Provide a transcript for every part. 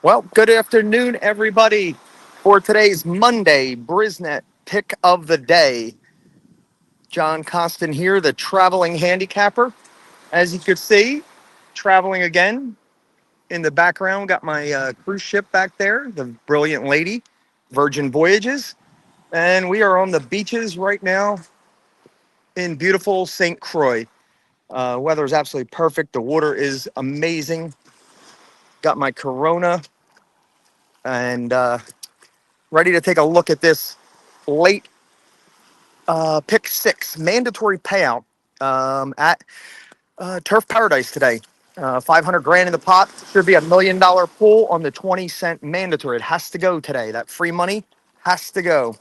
Well, good afternoon, everybody. For today's Monday Brisnet pick of the day, John Constant here, the traveling handicapper. As you could see, traveling again in the background. Got my cruise ship back there, the Brilliant Lady, Virgin Voyages. And we are on the beaches right now in beautiful St. Croix. Weather is absolutely perfect. The water is amazing. Got my Corona and ready to take a look at this late pick six mandatory payout at Turf Paradise today. 500 grand in the pot. Should be $1 million pool on the 20-cent mandatory. It has to go today. That free money has to go.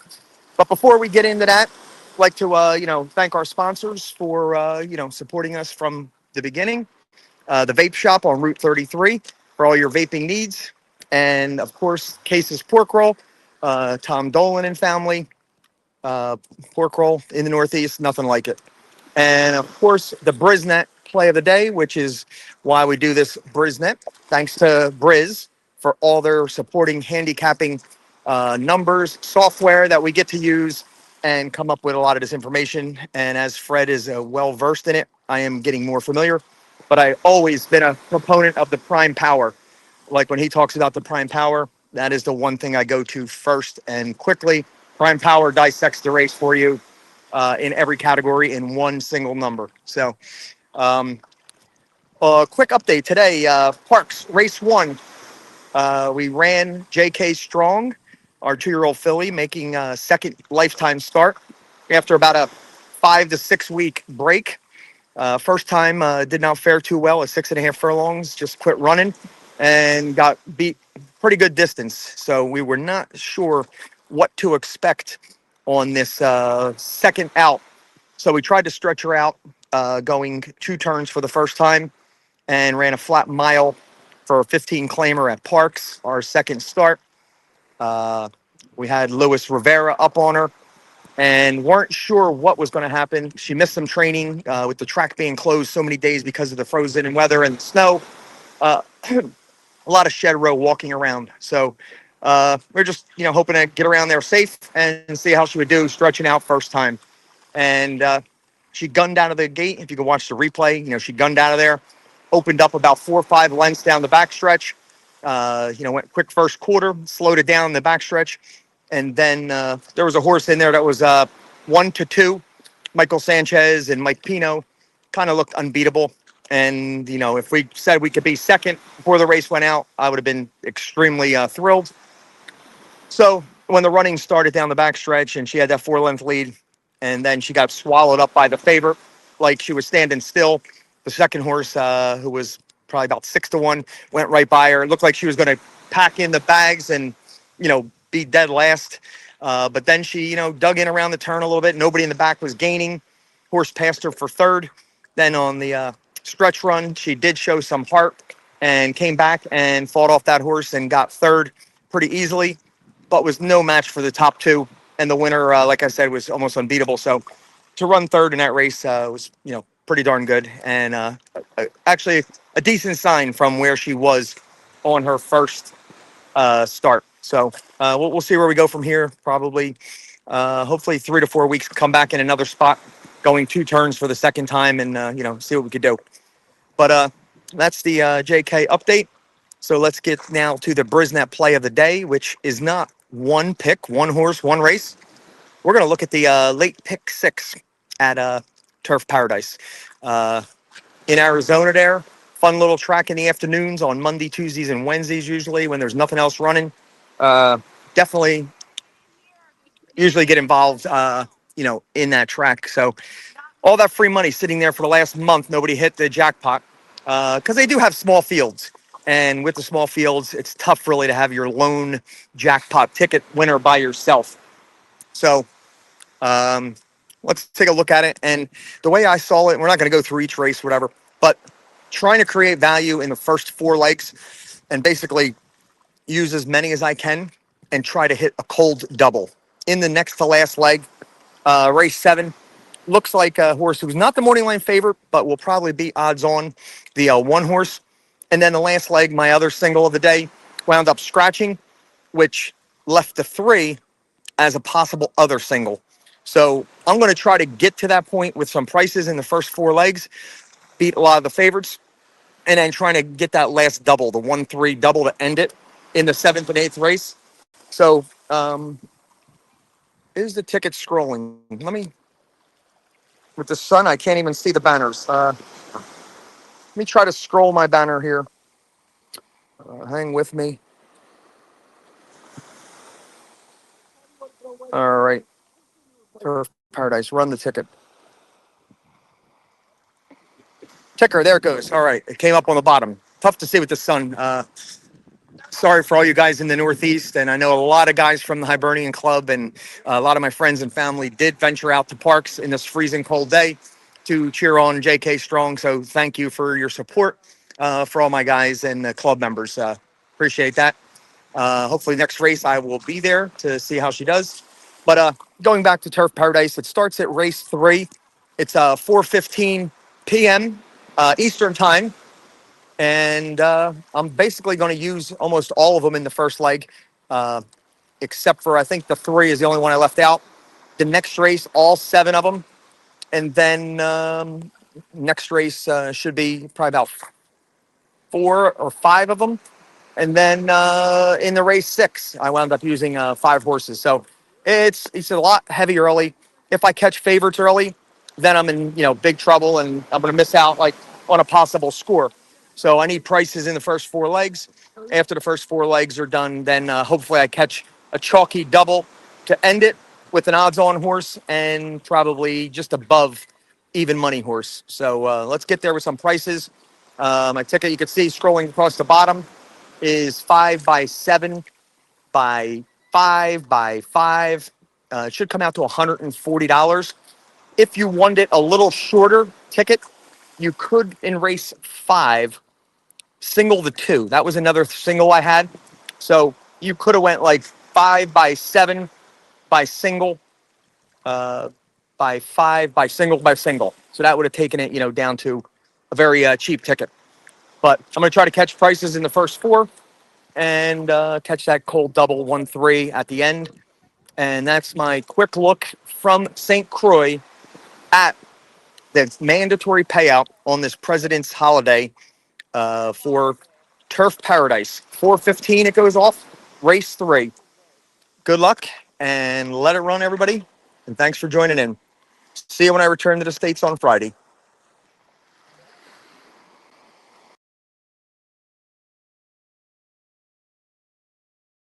But before we get into that, I'd like to thank our sponsors for supporting us from the beginning. The vape shop on Route 33 for all your vaping needs, and of course Case's Pork Roll, Tom Dolan and family. uh, Pork roll in the Northeast, nothing like it. And of course, the Brisnet play of the day, which is why we do this Brisnet. Thanks to Bris for all their supporting handicapping numbers, software that we get to use and come up with a lot of this information. And as Fred is well versed in it, I am getting more familiar. But I always been a proponent of the prime power. Like when he talks about the prime power, that is the one thing I go to first and quickly. Prime power dissects the race for you in every category in one single number. So, um, a quick update today. Parks race one. We ran J.K. Strong, our 2-year-old filly, making a second lifetime start after about a 5 to 6 week break. First time did not fare too well at 6.5 furlongs, just quit running and got beat pretty good distance. So we were not sure what to expect on this second out. So we tried to stretch her out, going 2 turns for the first time and ran a flat mile for a 15 claimer at Parks, our second start. Uh, we had Luis Rivera up on her and weren't sure what was going to happen. She missed some training with the track being closed so many days because of the frozen weather and the snow. Uh, a lot of shed row walking around. So we're just, hoping to get around there safe and see how she would do stretching out first time. And she gunned out of the gate. If you can watch the replay, she gunned out of there, opened up about 4 or 5 lengths down the backstretch. Went quick first quarter, slowed it down in the backstretch. And then there was a horse in there that was 1 to 2. Michael Sanchez and Mike Pino kind of looked unbeatable. And, if we said we could be second before the race went out, I would have been extremely thrilled. So when the running started down the backstretch and she had that 4-length lead, and then she got swallowed up by the favorite, like she was standing still. The second horse, who was probably about 6 to 1, went right by her. It looked like she was going to pack in the bags and, be dead last. But then she, dug in around the turn a little bit. Nobody in the back was gaining. Horse passed her for third. Then on the stretch run, she did show some heart and came back and fought off that horse and got third pretty easily, but was no match for the top two. And the winner, like I said, was almost unbeatable. So to run third in that race was, pretty darn good. And actually a decent sign from where she was on her first start. So we'll see where we go from here. Probably, hopefully 3 to 4 weeks, come back in another spot, going 2 turns for the second time and, see what we could do. But that's the JK update. So let's get now to the Brisnet play of the day, which is not one pick, one horse, one race. We're going to look at the late pick 6 at Turf Paradise in Arizona there. Fun little track in the afternoons on Monday, Tuesdays, and Wednesdays usually when there's nothing else running. Definitely usually get involved, in that track. So all that free money sitting there for the last month, nobody hit the jackpot because they do have small fields. And with the small fields, it's tough really to have your lone jackpot ticket winner by yourself. So let's take a look at it. And the way I saw it, we're not going to go through each race, whatever, but trying to create value in the first 4 legs and basically use as many as I can and try to hit a cold double. In the next to last leg, race 7, looks like a horse who's not the morning line favorite, but will probably be odds on the 1 horse. And then the last leg, my other single of the day, wound up scratching, which left the 3 as a possible other single. So I'm going to try to get to that point with some prices in the first 4 legs, beat a lot of the favorites, and then trying to get that last double, the 1-3 double to end it in the 7th and 8th race. So is the ticket scrolling? Let me, with the sun, I can't even see the banners. Let me try to scroll my banner here. Hang with me. All right. Turf Paradise, run the ticket. Ticker, there it goes. All right, it came up on the bottom. Tough to see with the sun. Sorry for all you guys in the Northeast, and I know a lot of guys from the Hibernian Club and a lot of my friends and family did venture out to parks in this freezing cold day to cheer on JK Strong. So thank you for your support for all my guys and the club members. Appreciate that. Hopefully next race I will be there to see how she does. But going back to Turf Paradise, it starts at race 3. It's 4:15 p.m. Eastern time. And I'm basically going to use almost all of them in the first leg, uh, except for I think the 3 is the only one I left out. The next race, all 7 of them. And then next race should be probably about 4 or 5 of them. And then in the race 6, I wound up using 5 horses. So it's a lot heavy early. If I catch favorites early, then I'm in big trouble, and I'm going to miss out like on a possible score. So I need prices in the first 4 legs. After the first 4 legs are done, then hopefully I catch a chalky double to end it with an odds-on horse and probably just above even money horse. So let's get there with some prices. My ticket, you can see scrolling across the bottom, is 5 by 7 by 5 by 5. It should come out to $140. If you wanted it a little shorter ticket, you could in race 5 single the 2. That was another single I had. So you could have went like 5 by 7 by single, by 5 by single by single. So that would have taken it, down to a very cheap ticket. But I'm going to try to catch prices in the first 4 and catch that cold double 1-3 at the end. And that's my quick look from St. Croix at the mandatory payout on this President's holiday for Turf Paradise. 4:15 it goes off, race 3. Good luck and let it run, everybody. And thanks for joining in. See you when I return to the States on Friday.